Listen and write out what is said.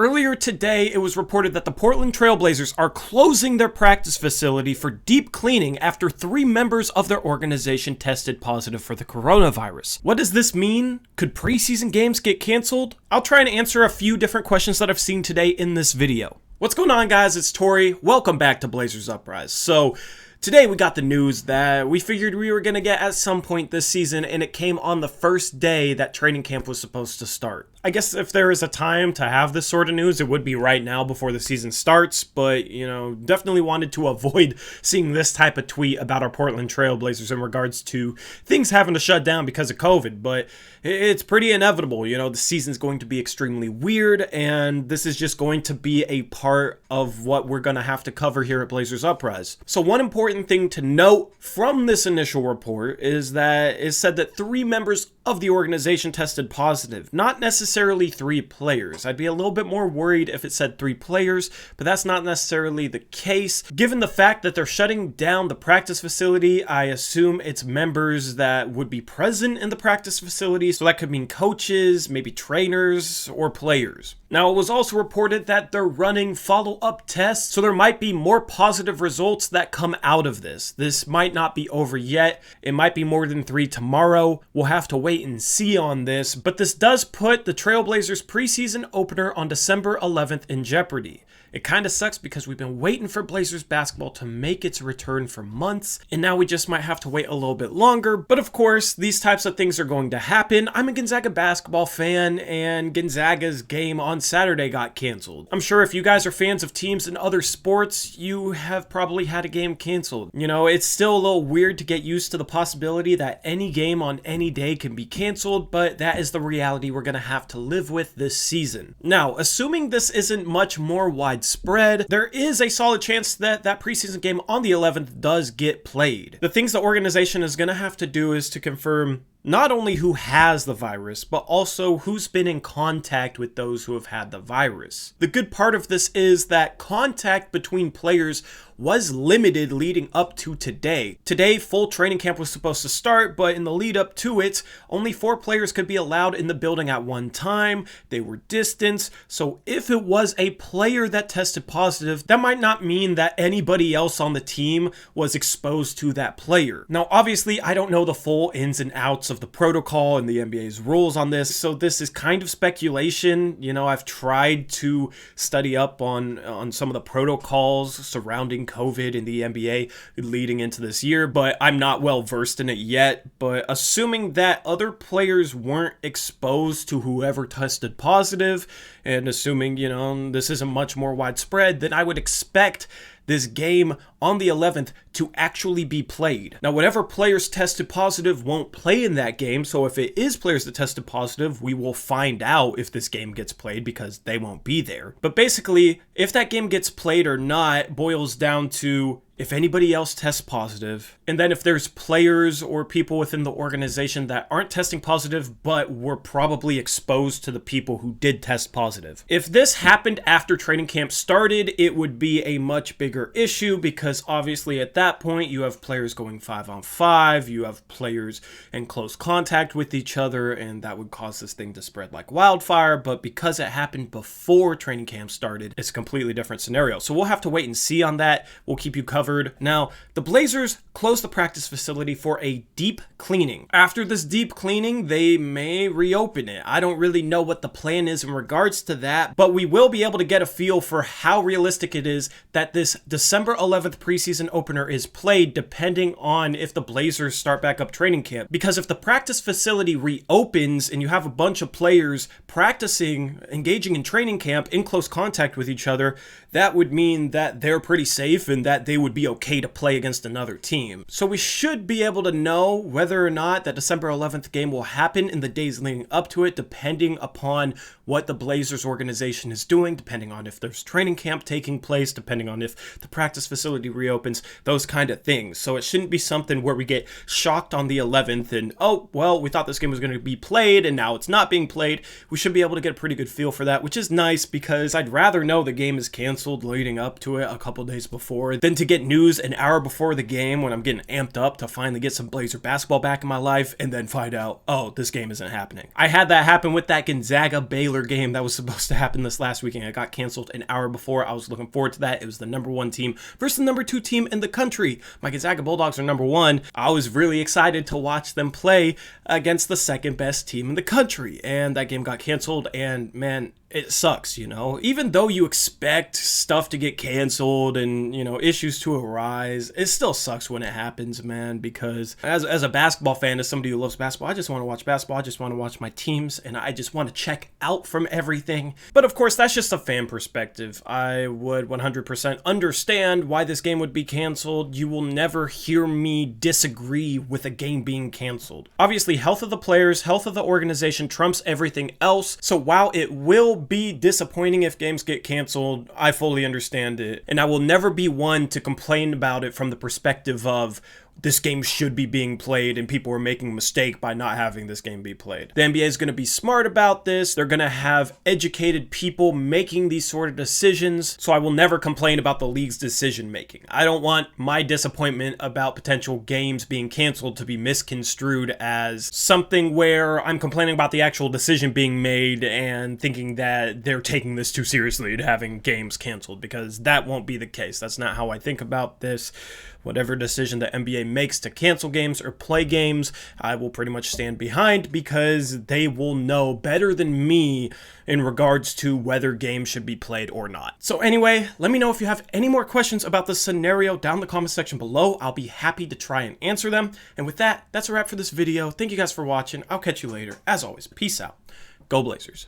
Earlier today, it was reported that the Portland Trail Blazers are closing their practice facility for deep cleaning after 3 members of their organization tested positive for the coronavirus. What does this mean? Could preseason games get canceled? I'll try and answer a few different questions that I've seen today in this video. What's going on, guys? It's Tori. Welcome back to Blazers Uprise. So, today we got the news that we figured we were going to get at some point this season, and it came on the first day that training camp was supposed to start. I guess if there is a time to have this sort of news, it would be right now before the season starts, but, definitely wanted to avoid seeing this type of tweet about our Portland Trail Blazers in regards to things having to shut down because of COVID, but it's pretty inevitable. The season's going to be extremely weird, and this is just going to be a part of what we're going to have to cover here at Blazers Uprise. So one important thing to note from this initial report is that it said that 3 members of the organization tested positive, not necessarily 3 players. I'd be a little bit more worried if it said 3 players, but that's not necessarily the case. Given the fact that they're shutting down the practice facility, I assume it's members that would be present in the practice facility, so that could mean coaches, maybe trainers, or players. Now, it was also reported that they're running follow-up tests, so there might be more positive results that come out of this. This might not be over yet. It might be more than 3 tomorrow. We'll have to wait and see on this, but this does put the Trailblazers preseason opener on December 11th in jeopardy. It kind of sucks because we've been waiting for Blazers basketball to make its return for months, and now we just might have to wait a little bit longer. But of course, these types of things are going to happen. I'm a Gonzaga basketball fan, and Gonzaga's game on Saturday got canceled. I'm sure if you guys are fans of teams in other sports, you have probably had a game canceled. It's still a little weird to get used to the possibility that any game on any day can be canceled, but that is the reality we're going to have to live with this season. Now, assuming this isn't much more widespread, there is a solid chance that that preseason game on the 11th does get played. The things the organization is going to have to do is to confirm not only who has the virus, but also who's been in contact with those who have had the virus. The good part of this is that contact between players was limited leading up to today. Today, full training camp was supposed to start, but in the lead up to it, only 4 players could be allowed in the building at one time. They were distanced, so if it was a player that tested positive, that might not mean that anybody else on the team was exposed to that player. Now, obviously, I don't know the full ins and outs of the protocol and the NBA's rules on this, so this is kind of speculation. I've tried to study up on some of the protocols surrounding COVID in the NBA leading into this year, but I'm not well versed in it yet. But assuming that other players weren't exposed to whoever tested positive, and assuming, this isn't much more widespread, then I would expect this game on the 11th to actually be played. Now, whatever players tested positive won't play in that game, so if it is players that tested positive, we will find out if this game gets played because they won't be there. But basically, if that game gets played or not boils down to if anybody else tests positive, and then if there's players or people within the organization that aren't testing positive but were probably exposed to the people who did test positive. If this happened after training camp started, it would be a much bigger issue because obviously at that point you have players going 5-on-5, you have players in close contact with each other, and that would cause this thing to spread like wildfire. But because it happened before training camp started, it's a completely different scenario. So we'll have to wait and see on that. We'll keep you covered. Now, the Blazers closed the practice facility for a deep cleaning. After this deep cleaning, they may reopen it. I don't really know what the plan is in regards to that, but we will be able to get a feel for how realistic it is that this December 11th preseason opener is played depending on if the Blazers start back up training camp. Because if the practice facility reopens and you have a bunch of players practicing, engaging in training camp in close contact with each other, that would mean that they're pretty safe and that they would be okay to play against another team. So we should be able to know whether or not that December 11th game will happen in the days leading up to it, depending upon what the Blazers organization is doing, depending on if there's training camp taking place, depending on if the practice facility reopens, those kind of things. So it shouldn't be something where we get shocked on the 11th and, oh, well, we thought this game was going to be played and now it's not being played. We should be able to get a pretty good feel for that, which is nice because I'd rather know the game is canceled leading up to it a couple days before than to get get news an hour before the game when I'm getting amped up to finally get some Blazer basketball back in my life, and then find out, oh, this game isn't happening. I had that happen with that Gonzaga-Baylor game that was supposed to happen this last weekend. It got canceled an hour before. I was looking forward to that. It was the #1 team versus the #2 team in the country. My Gonzaga Bulldogs are #1. I was really excited to watch them play against the second best team in the country, and that game got canceled, and man, it sucks, you know? Even though you expect stuff to get canceled and, you know, issues to arise, it still sucks when it happens, man, because as a basketball fan, as somebody who loves basketball, I just want to watch basketball, I just want to watch my teams, and I just want to check out from everything. But of course, that's just a fan perspective. I would 100% understand why this game would be canceled. You will never hear me disagree with a game being canceled. Obviously, health of the players, health of the organization trumps everything else, so while it will be disappointing if games get canceled, I fully understand it, and I will never be one to complain about it from the perspective of this game should be being played and people are making a mistake by not having this game be played. The NBA is going to be smart about this. They're going to have educated people making these sort of decisions, so I will never complain about the league's decision making. I don't want my disappointment about potential games being canceled to be misconstrued as something where I'm complaining about the actual decision being made and thinking that they're taking this too seriously to having games canceled, because that won't be the case. That's not how I think about this. Whatever decision the NBA makes to cancel games or play games, I will pretty much stand behind, because they will know better than me in regards to whether games should be played or not. So anyway, let me know if you have any more questions about this scenario down in the comment section below. I'll be happy to try and answer them. And with that, that's a wrap for this video. Thank you guys for watching. I'll catch you later. As always, peace out. Go Blazers.